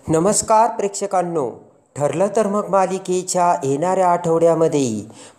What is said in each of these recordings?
नमस्कार प्रेक्षकांनो. ठरलं तर मग मालिकेच्या येणाऱ्या आठवड्यामध्ये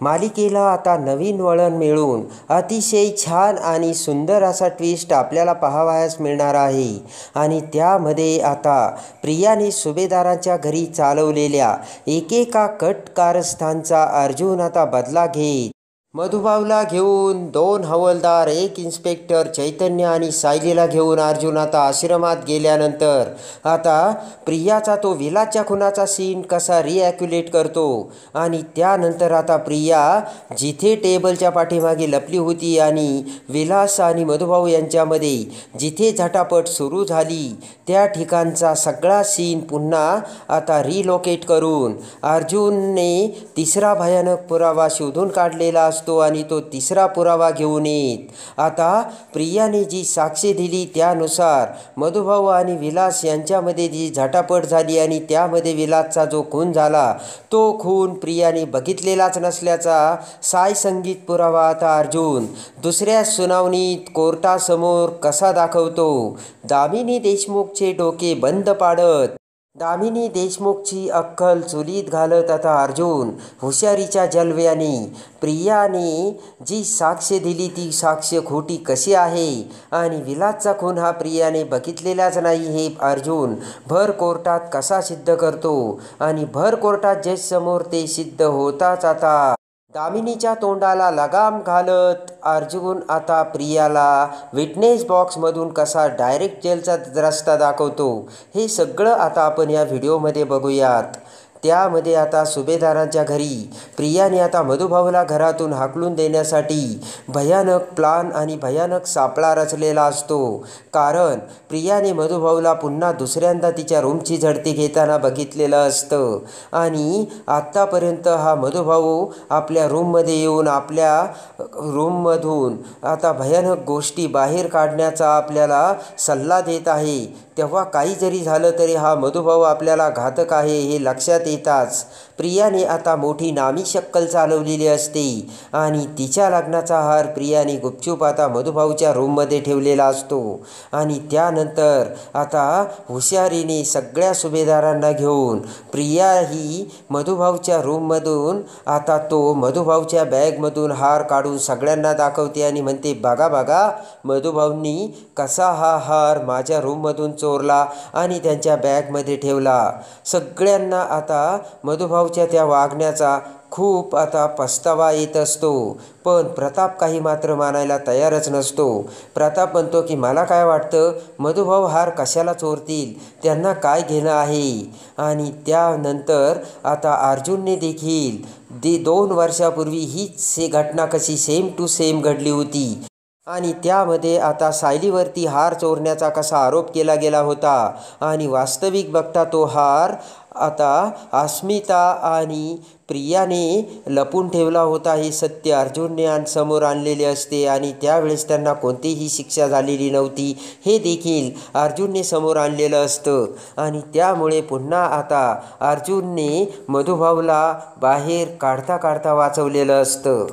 मालिकेला आता नवीन वळण मिळून अतिशय छान आणि सुंदर असा ट्विस्ट आपल्याला पाहावयास मिळणार आहे. आणि त्यामध्ये आता प्रियाने सुभेदारांच्या घरी चालवलेल्या एकेका कट कारस्थानचा अर्जुन आता बदला घेत मधुभाऊला घेऊन 2 हवालदार, 1 इन्स्पेक्टर चैतन्य आणि सायलीला घेऊन अर्जुन आता आश्रमात गेल्यानंतर आता प्रियाचा तो विलासच्या खुनाचा सीन कसा रिॲक्युलेट करतो. आणि त्यानंतर आता प्रिया जिथे टेबलच्या पाठीमागे लपली होती आणि विलास आणि मधुभाऊ यांच्यामध्ये जिथे झटापट सुरू झाली त्या ठिकाणचा सगळा सीन पुन्हा आता रिलोकेट करून अर्जुनने तिसरा भयानक पुरावा शोधून काढलेला असतो. आणि तो तिसरा पुरावा घेऊन येत आता प्रियाने जी साक्ष दिली त्यानुसार मधुभाऊ आणि विलास यांच्यामध्ये जी झटापट झाली आणि त्यामध्ये विलासचा जो खून झाला तो खून प्रियाने बघितलेलाच नसल्याचा सायसंगीत पुरावा आता अर्जुन दुसऱ्या सुनावणीत कोर्टासमोर कसा दाखवतो. दामिनी देशमुखचे डोके बंद पाडत दामिनी देशमुखची अक्कल चुलीत घालत आता अर्जुन हुशारीच्या जलव्याने प्रियाने जी साक्ष दिली ती साक्ष खोटी कशी आहे आणि विलासचा खून हा प्रियाने बघितलेलाच नाही हे अर्जुन भर कोर्टात कसा सिद्ध करतो. आणि भर कोर्टात जजसमोर ते सिद्ध होताच आता दामिनीच्या तोंडाला लगाम घालत अर्जुन आता प्रियाला विटनेस बॉक्समधून कसा डायरेक्ट जेलचा रस्ता दाखवतो हे सगळं आता आपण या व्हिडिओमध्ये बघूयात. त्यामध्ये आता सुभेदारांच्या घरी प्रियाने आता मधुभाऊला घरातून हाकलून देण्यासाठी भयानक प्लान आणि भयानक सापळा रचलेला असतो. कारण प्रियाने मधुभाऊला पुन्हा दुसऱ्यांदा तिच्या रूमची झडती घेताना बघितलेलं असतं. आणि आत्तापर्यंत हा मधुभाऊ आपल्या रूममध्ये येऊन आपल्या रूममधून आता भयानक गोष्टी बाहेर काढण्याचा आपल्याला सल्ला देत आहे. तेव्हा काही जरी झालं तरी हा मधुभाऊ आपल्याला घातक आहे हे लक्षात येताच प्रियाने आता मोठी नामी शक्कल चालवलेली असते. आणि तिच्या लग्नाचा हार प्रियाने गुपचूप आता मधुभाऊच्या रूममध्ये ठेवलेला असतो. आणि त्यानंतर आता हुशारीने सगळ्या सुभेदारांना घेऊन प्रिया ही मधुभाऊच्या रूममधून आता तो मधुभाऊच्या बॅगमधून हार काढून सगळ्यांना दाखवते आणि म्हणते, बघा बघा मधुभाऊंनी कसा हा हार माझ्या रूममधून चोरला आणि त्यांच्या बॅगमध्ये ठेवला. सगळ्यांना आता मधुभाऊच्या त्या वागण्याचा खूप आता पस्तावा येत असतो. पण प्रताप काही मात्र मानायला तयारच नसतो. प्रताप म्हणतो की मला काय वाटतं मधुभाऊ हार कशाला चोरतील, त्यांना काय घेणं आहे. आणि त्यानंतर आता अर्जुनने देखील 2 वर्षापूर्वी हीच घटना कशी सेम टू सेम घडली होती. आणि त्यामध्ये आता सायलीवरती हार चोरण्याचा कसा आरोप केला गेला होता आणि वास्तविक बघता तो हार आता अस्मिता आणि प्रियाने लपून ठेवला होता हे सत्य अर्जुनने समोर आणलेले असते. आणि त्यावेळेस त्यांना कोणतीही शिक्षा झालेली नव्हती हे देखील अर्जुनने समोर आणलेलं असतं. आणि त्यामुळे पुन्हा आता अर्जुनने मधुभाऊला बाहेर काढता काढता वाचवलेलं असतं.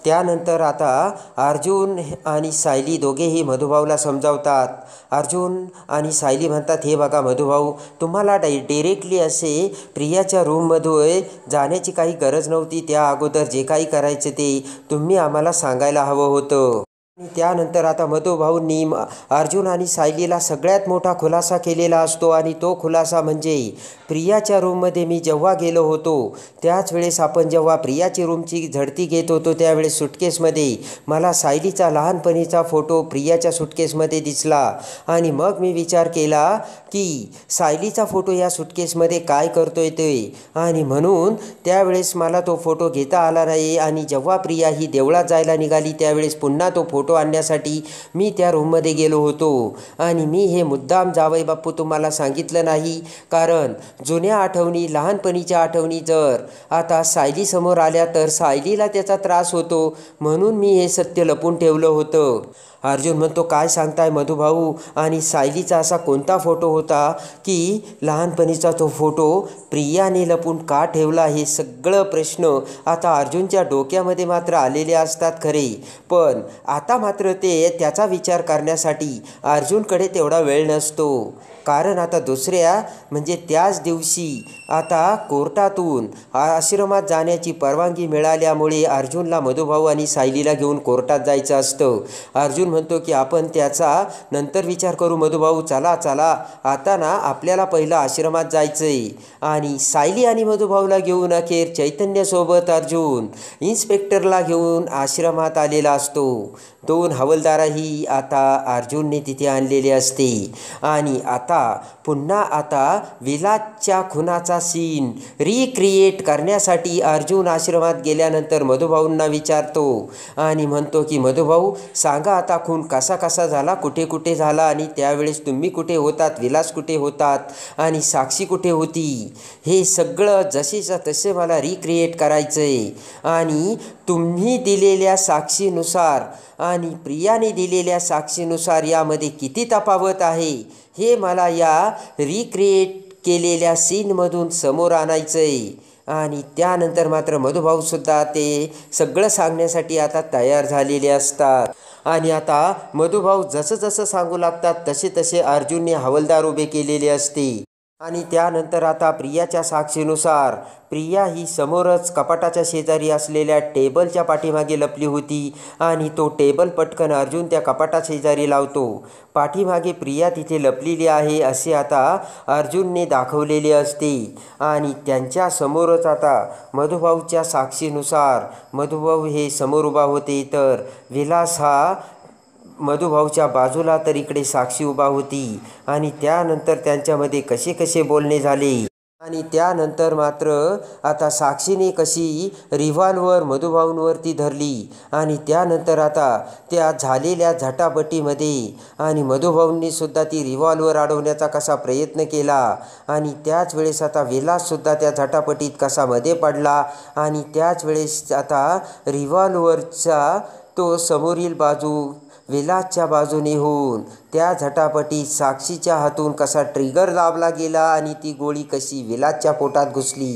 त्यानंतर आता अर्जुन आणि सायली दोघेही मधुभाऊला समजावतात. अर्जुन आणि सायली म्हणतात, हे बघा मधुभाऊ, तुम्हाला डिरेक्टली असे प्रियाच्या रूममध्ये जाण्याची काही गरज नव्हती. त्या अगोदर जे काही करायचं ते तुम्ही आम्हाला सांगायला हवं होतं. आणि त्यानंतर आता मधुभाऊंनी अर्जुन आणि सायलीला सगळ्यात मोठा खुलासा केलेला असतो. आणि तो खुलासा म्हणजे प्रियाच्या रूममध्ये मी जेव्हा गेलो होतो त्याच वेळेस आपण जेव्हा प्रियाची रूमची झडती घेत होतो त्यावेळेस सुटकेसमध्ये मला सायलीचा लहानपणीचा फोटो प्रियाच्या सुटकेसमध्ये दिसला. आणि मग मी विचार केला की सायलीचा फोटो या सुटकेसमध्ये काय करतोय ते, आणि म्हणून त्यावेळेस मला तो फोटो घेता आला नाही. आणि जेव्हा प्रिया ही देवळात जायला निघाली त्यावेळेस पुन्हा तो फोटो आणण्यासाठी मी त्या रूममध्ये गेलो होतो. आणि मी हे मुद्दाम जावई बापू तुम्हाला सांगितलं नाही, कारण जुन्या आठवणी, लहानपणीच्या आठवणी जर आता सायलीसमोर आल्या तर सायलीला त्याचा त्रास होतो, म्हणून मी हे सत्य लपून ठेवलं होतं. अर्जुन म्हणतो, काय सांगताय मधुभाऊ, आणि सायलीचा असा कोणता फोटो होता की लहानपणीचा तो फोटो प्रियाने लपून का ठेवला. हे सगळं प्रश्न आता अर्जुनच्या डोक्यामध्ये मात्र आलेले असतात खरे, पण आता मात्र ते त्याचा विचार करण्यासाठी अर्जुनकडे तेवढा वेळ नसतो. कारण आता दुसऱ्या म्हणजे त्याच दिवशी आता कोर्टातून आश्रमात जाण्याची परवानगी मिळाल्यामुळे अर्जुनला मधुभाऊ आणि सायलीला घेऊन कोर्टात जायचं असतं. अर्जुन म्हणतो की आपण त्याचा नंतर विचार करू मधुभाऊ, चला चला आता ना आपल्याला पहिलं आश्रमात जायचं आहे. आणि सायली आणि मधुभाऊला घेऊन अखेर चैतन्यसोबत अर्जुन इन्स्पेक्टरला घेऊन आश्रमात आलेला असतो. 2 हवालदारही आता अर्जुनने तिथे आणलेले असते. आणि आता पुन्हा आता विलासच्या खुनाचा सीन रिक्रिएट करण्यासाठी अर्जुन आश्रमात गेल्यानंतर मधुभाऊंना विचारतो आणि म्हणतो की मधुभाऊ सांगा आता खून कसा कसा झाला, कुठे कुठे झाला आणि त्यावेळेस तुम्ही कुठे होतात, विलास कुठे होतात आणि साक्षी कुठे होती, हे सगळं जसेच्या तसे मला रिक्रिएट करायचं आहे. आणि तुम्ही दिलेल्या साक्षीनुसार आणि प्रियाने दिलेल्या साक्षीनुसार यामध्ये किती तफावत आहे हे मला या रिक्रिएट केलेल्या सीनमधून समोर आणायचं आहे. आणि त्यानंतर मात्र मधुभाऊसुद्धा ते सगळं सांगण्यासाठी आता तयार झालेले असतात. आणि आता मधुभाऊ जसं जसं सांगू लागतात तसे तसे अर्जुनने हवालदार उभे केलेले असते. आणि त्यानंतर आता प्रियाच्या साक्षीनुसार प्रिया ही समोरच कपाटाच्या शेजारी असलेल्या टेबलच्या पाठीमागे लपली होती. आणि तो टेबल पटकन अर्जुन त्या कपाटा शेजारी लावतो. पाठीमागे प्रिया तिथे लपलेली आहे असे आता अर्जुनने दाखवलेले असते. आणि त्यांच्या समोरच आता मधुभाऊच्या साक्षीनुसार मधुभाऊ हे समोर उभा होते, तर विलास हा मधुभाऊच्या बाजूला, तर इकडे साक्षी उभा होती. आणि त्यानंतर त्यांच्यामध्ये कसे कसे बोलणे झाले. आणि त्यानंतर मात्र आता साक्षीने कशी रिव्हॉल्वर मधुभाऊंवरती धरली. आणि त्यानंतर आता त्या झालेल्या झटापटीमध्ये आणि मधुभाऊंनी सुद्धा ती रिव्हॉल्वर अडवण्याचा कसा प्रयत्न केला. आणि त्याच वेळेस आता विलाससुद्धा त्या झटापटीत कसा मध्ये पडला. आणि त्याच वेळेस आता रिव्हॉल्वरचा तो समोरील बाजू विलासच्या बाजूने होऊन त्या झटापटीत साक्षीच्या हातून कसा ट्रिगर दाबला गेला आणि ती गोळी कशी विलासच्या पोटात घुसली,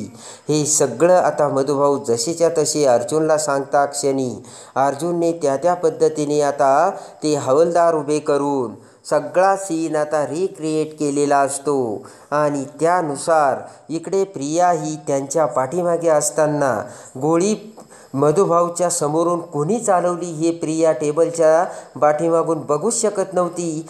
हे सगळं आता मधुभाऊ जसेच्या तसे अर्जुनला सांगता क्षणी अर्जुनने त्या पद्धतीने आता ते हवालदार उभे करून सगळा सीन आता रिक्रिएट केलेला असतो. आणि त्यानुसार इकडे प्रिया ही त्यांच्या पाठीमागे असताना गोळी मधुभाऊच्या समोरून कोणी चालवली हे प्रिया टेबलच्या पाठीमागून बघूच शकत नव्हती.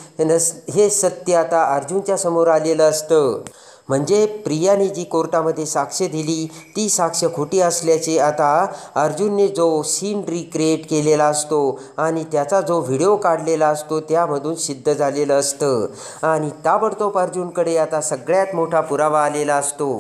हे सत्य आता अर्जुनच्या समोर आलेलं असतं. म्हणजे प्रियाने जी कोर्टामध्ये साक्ष दिली ती साक्ष खोटी असल्याचे आता अर्जुनने जो सीन रिक्रिएट केलेला असतो आणि त्याचा जो व्हिडिओ काढलेला असतो त्यामधून सिद्ध झालेलं असतं. आणि ताबडतोब अर्जुनकडे आता सगळ्यात मोठा पुरावा आलेला असतो.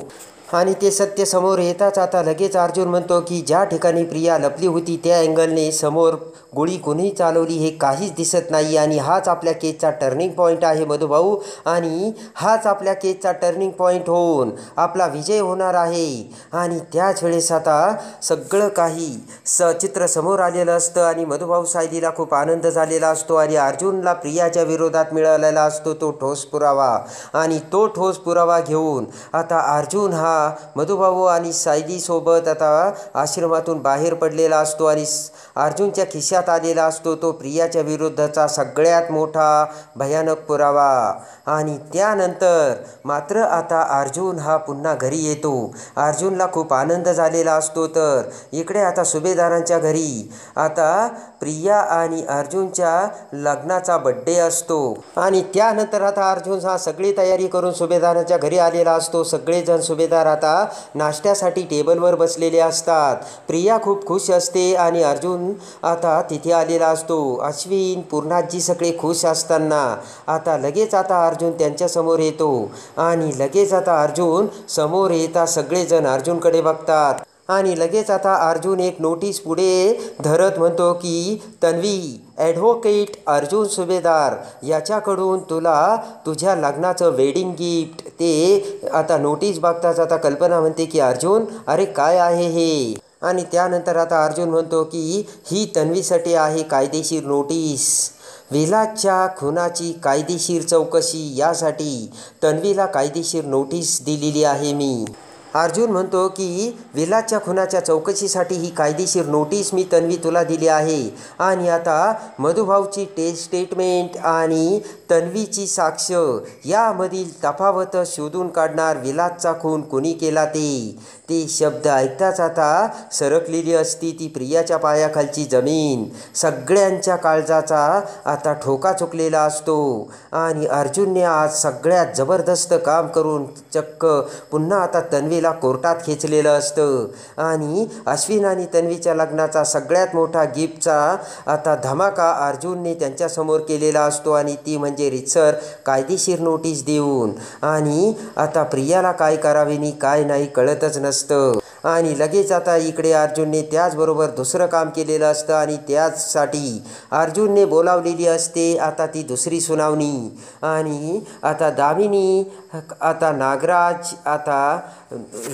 आणि ते सत्य समोर येताच आता लगेच अर्जुन म्हणतो की ज्या ठिकाणी प्रिया लपली होती त्या अँगलने समोर गोळी कोणी चालवली हे काहीच दिसत नाही. आणि हाच आपल्या केसचा टर्निंग पॉईंट आहे मधुभाऊ. आणि हाच आपल्या केसचा टर्निंग पॉईंट होऊन आपला विजय होणार आहे. आणि त्याच वेळेस आता सगळं काही चित्र समोर आलेलं असतं. आणि मधुभाऊ सायलीला खूप आनंद झालेला असतो. आणि अर्जुनला प्रियाच्या विरोधात मिळालेला असतो तो ठोस पुरावा. आणि तो ठोस पुरावा घेऊन आता अर्जुन हा मधुभाऊ आणि सायलीसोबत आता आश्रमातून बाहेर पडलेला असतो. आणि अर्जुनच्या खिशात आलेला असतो तो प्रियाच्या विरुद्धचा सगळ्यात मोठा भयानक पुरावा. आणि त्यानंतर मात्र आता अर्जुन हा पुन्हा घरी येतो. अर्जुनला खूप आनंद झालेला असतो. तर इकडे आता सुभेदारांच्या घरी आता प्रिया आणि अर्जुनच्या लग्नाचा बड्डे असतो. आणि त्यानंतर आता अर्जुन हा सगळी तयारी करून सुभेदारांच्या घरी आलेला असतो. सगळेजण सुभेदार आता नाश्त्यासाठी टेबलवर बसलेले असतात. प्रिया खूप खुश असते आणि अर्जुन आता तिथे आलेला असतो. अश्विन पूर्णाजी सगळे खुश असताना आता लगेच आता अर्जुन त्यांच्यासमोर येतो. आणि लगेच आता अर्जुन समोर येता सगळेजण अर्जुनकडे बघतात. आणि लगेच आता अर्जुन एक नोटीस पुढे धरत म्हणतो की तन्वी ॲडव्होकेट अर्जुन सुभेदार याच्याकडून तुला तुझ्या लग्नाचं वेडिंग गिफ्ट, ते आता नोटीस बघताच आता कल्पना म्हणते की अर्जुन अरे काय आहे हे. आणि त्यानंतर आता अर्जुन म्हणतो की ही तन्वीसाठी आहे कायदेशीर नोटीस. विलासच्या खुनाची कायदेशीर चौकशी यासाठी तन्वीला कायदेशीर नोटीस दिलेली आहे मी. अर्जुन म्हणतो की विलासच्या खुनाच्या चौकशीसाठी ही कायदेशीर नोटीस मी तन्वी तुला दिली आहे. आणि आता मधुभाऊची स्टेटमेंट आणि तन्वीची साक्ष यामधील तफावत शोधून काढणार. विलासचा खून कुणी केला ते शब्द ऐकताच आता सरकलेली असती ती प्रियाच्या पायाखालची जमीन. सगळ्यांच्या काळजाचा आता ठोका चुकलेला असतो आणि अर्जुनने आज सगळ्यात जबरदस्त काम करून चक्क पुन्हा आता तन्वीला कोर्टात खेचलेलं असतं आणि अश्विन आणि तन्वीच्या लग्नाचा सगळ्यात मोठा गिफ्टचा आता धमाका अर्जुनने त्यांच्यासमोर केलेला असतो आणि ती म्हणजे रितसर कायदेशीर नोटीस देऊन. आणि आता प्रियाला काय करावे आणि काय नाही कळतच नसतं आणि लगेच आता इकडे अर्जुनने त्याचबरोबर दुसरं काम केलेलं असतं आणि त्याचसाठी अर्जुनने बोलावलेली असते आता ती दुसरी सुनावणी. आणि आता दामिनी, आता नागराज, आता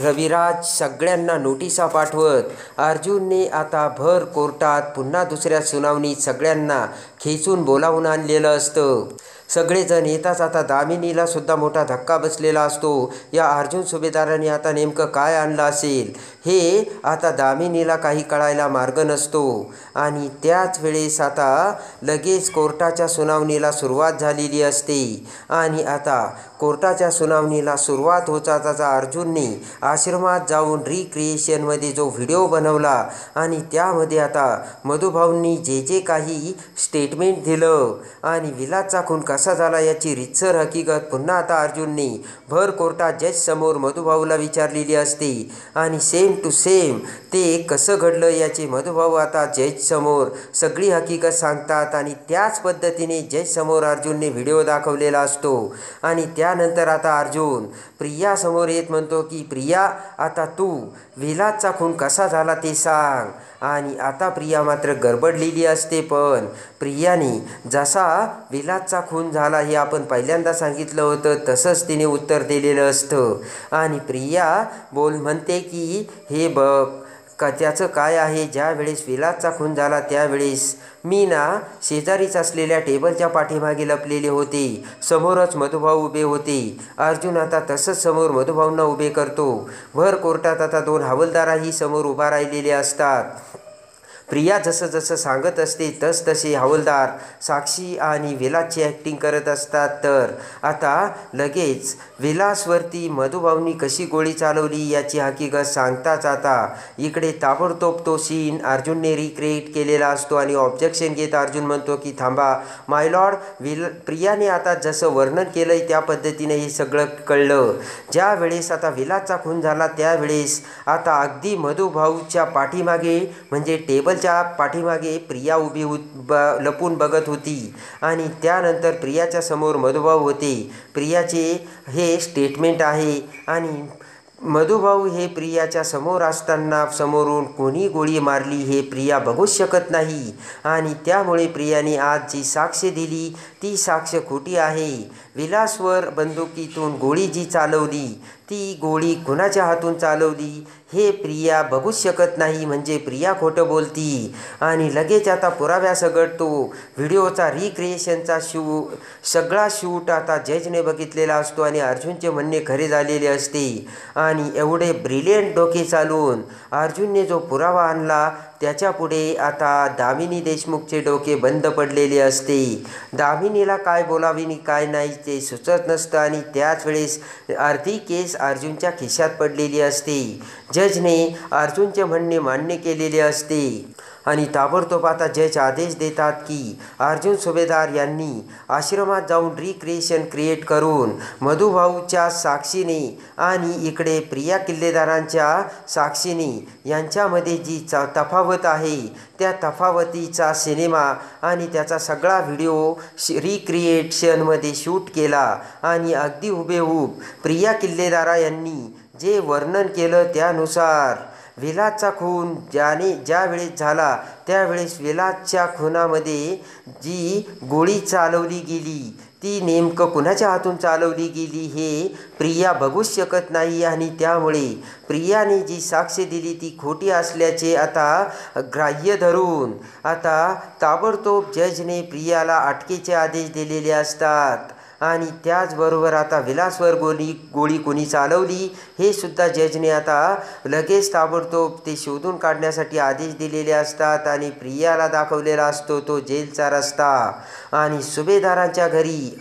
रविराज सगळ्यांना नोटिसा पाठवत अर्जुनने आता भर कोर्टात पुन्हा दुसऱ्या सुनावणीत सगळ्यांना खेचून बोलावून आणलेलं असतं. सगळेजण येताच आता दामिनीला सुद्धा मोठा धक्का बसलेला असतो. या अर्जुन सुभेदाराने आता नेमकं काय आणलं असेल हे आता दामिनीला काही कळायला मार्ग नसतो. आणि त्याच वेळेस आता लगेच कोर्टाच्या सुनावणीला सुरुवात झालेली असते आणि आता कोर्टाच्या सुनावणीला सुरुवात होताच अर्जुनने आश्रमात जाऊन रिक्रिएशनमध्ये जो व्हिडिओ बनवला आणि त्यामध्ये आता मधुभाऊंनी जे काही स्टेटमेंट दिलं आणि विलासचा खून कसा झाला याची रितसर हकीकत पुन्हा आता अर्जुनने भर कोर्टात जजसमोर मधुभाऊला विचारलेली असते आणि सेम टू सेम ते कसं घडलं याचे मधुभाऊ आता जजसमोर सगळी हकीकत सांगतात आणि त्याच पद्धतीने जजसमोर अर्जुनने व्हिडिओ दाखवलेला असतो. आणि त्यानंतर आता अर्जुन प्रियासमोर येत म्हणतो की प्रिया आता तू विलासचा खून कसा झाला ते सांग. आणि आता प्रिया मात्र गडबडलेली असते. पण प्रियाने जसा विलासचा खून झाला हे आपण पहिल्यांदा सांगितलं होतं तसंच तिने उत्तर दिलेलं असतं. आणि प्रिया म्हणते की हे बघ का त्याचं काय आहे, ज्या वेळेस विलासचा खून झाला त्यावेळेस मी ना शेजारीच असलेल्या टेबलच्या पाठीमागे लपलेले होते. समोरच मधुभाऊ उभे होते. अर्जुन आता तसंच समोर मधुभाऊंना उभे करतो. भर कोर्टात आता 2 हवालदारही समोर उभा राहिलेले असतात. प्रिया जसं जसं सांगत असते तसे हवालदार साक्षी आणि विलासची ॲक्टिंग करत असतात. तर आता लगेच विलासवरती मधुभाऊंनी कशी गोळी चालवली याची हकीकत सांगताच आता इकडे ताबडतोब तो सीन अर्जुनने रिक्रिएट केलेला असतो आणि ऑब्जेक्शन घेत अर्जुन म्हणतो की थांबा माय लॉर्ड, प्रियाने आता जसं वर्णन केलं आहे त्या पद्धतीने हे सगळं कळलं. ज्या वेळेस आता विलासचा खून झाला त्यावेळेस आता अगदी मधुभाऊच्या पाठीमागे म्हणजे टेबलच्या पाठीमागे प्रिया उभी लपून बघत होती आणि त्यानंतर प्रियाच्या समोर मधुभाऊ होते. प्रियाचे हे स्टेटमेंट आहे आणि मधुभाऊ हे प्रियाच्या समोर असताना समोरून कोणी गोळी मारली हे प्रिया बघूच शकत नाही आणि त्यामुळे प्रियाने आज जी साक्ष दिली ती साक्ष खोटी आहे. विलासवर बंदुकीतून गोळी जी चालवली ती गोळी कुणाच्या हातून चालवली हे प्रिया बघूच शकत नाही, म्हणजे प्रिया खोटं बोलती. आणि लगेच आता पुराव्यासकट तो व्हिडिओचा रिक्रिएशनचा सगळा शूट आता जजने बघितलेला असतो आणि अर्जुनचे म्हणणे खरे झालेले असते. आणि एवढे ब्रिलियंट डोके चालून अर्जुनने जो पुरावा आणला त्याच्यापुढे आता दामिनी देशमुखचे डोके बंद पडलेले असते. दामिनीला काय बोलावे आणि काय नाही ते सुचत नसतं आणि त्याच वेळेस अर्धी केस अर्जुनच्या खिशात पडलेली असते. जजने अर्जुनचे म्हणणे मान्य केलेले असते आणि ताबडतोब आता जज आदेश देतात की अर्जुन सुभेदार यांनी आश्रमात जाऊन रिक्रिएशन क्रिएट करून मधुभाऊच्या साक्षीने आणि इकडे प्रिया किल्लेदारांच्या साक्षीने यांच्यामध्ये जी तफावत आहे त्या तफावतीचा सिनेमा आणि त्याचा सगळा व्हिडिओ रिक्रिएशनमध्ये शूट केला आणि अगदी हुबेहूब प्रिया किल्लेदारा यांनी जे वर्णन केलं त्यानुसार विलासचा खून ज्या वेळेस झाला त्यावेळेस विलासच्या खुनामध्ये जी गोळी चालवली गेली ती नेमकं कुणाच्या हातून चालवली गेली हे प्रिया बघूच शकत नाही आणि त्यामुळे प्रियाने जी साक्ष दिली ती खोटी असल्याचे आता ग्राह्य धरून आता ताबडतोब जजने प्रियाला अटकेचे आदेश दिलेले असतात. आणि त्याचबरोबर आता विलासवर गोळी कोणी चालवली हे सुद्धा जजने आता लगेच ताबडतोब ते शोधून काढण्यासाठी आदेश दिलेले असतात आणि प्रियाला दाखवलेला असतो तो जेलचा रस्ता आणि सुभेदारांच्या घरी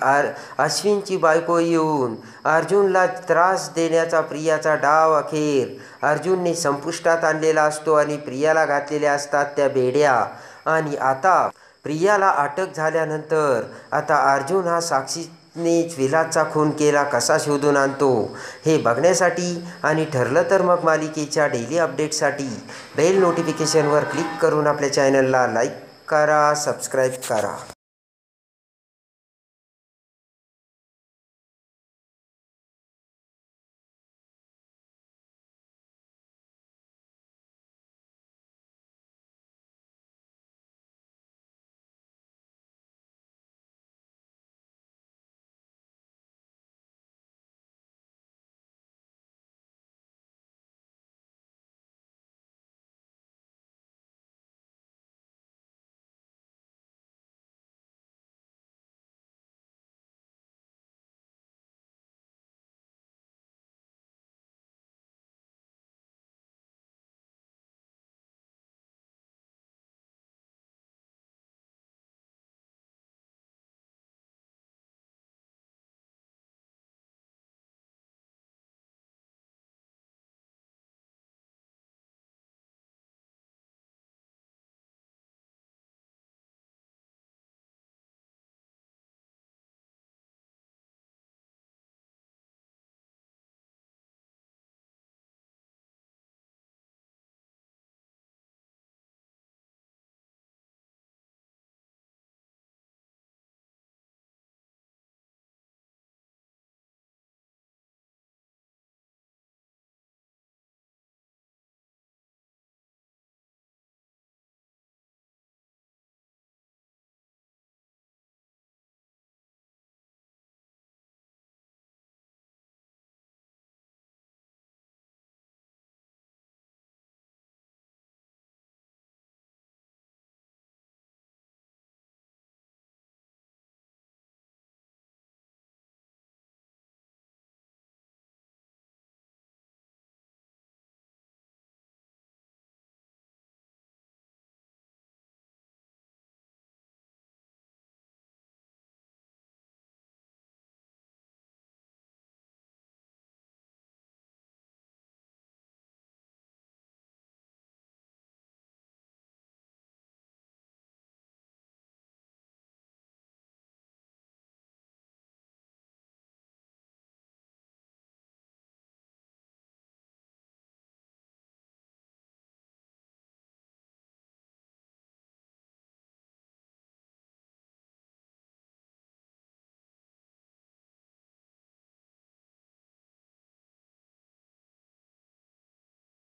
अश्विनची बायको येऊन अर्जुनला त्रास देण्याचा प्रियाचा डाव अखेर अर्जुनने संपुष्टात आणलेला असतो आणि प्रियाला घातलेल्या असतात त्या बेड्या आणि आता प्रियाला अटक झाल्यानंतर आता अर्जुन हा साक्षीनेच विलासचा खून केला कसा शोधून आणतो हे बघण्यासाठी आणि ठरलं तर मग मालिकेच्या डेली अपडेटसाठी बेल नोटिफिकेशनवर क्लिक करून आपल्या चॅनलला लाईक करा, सबस्क्राईब करा.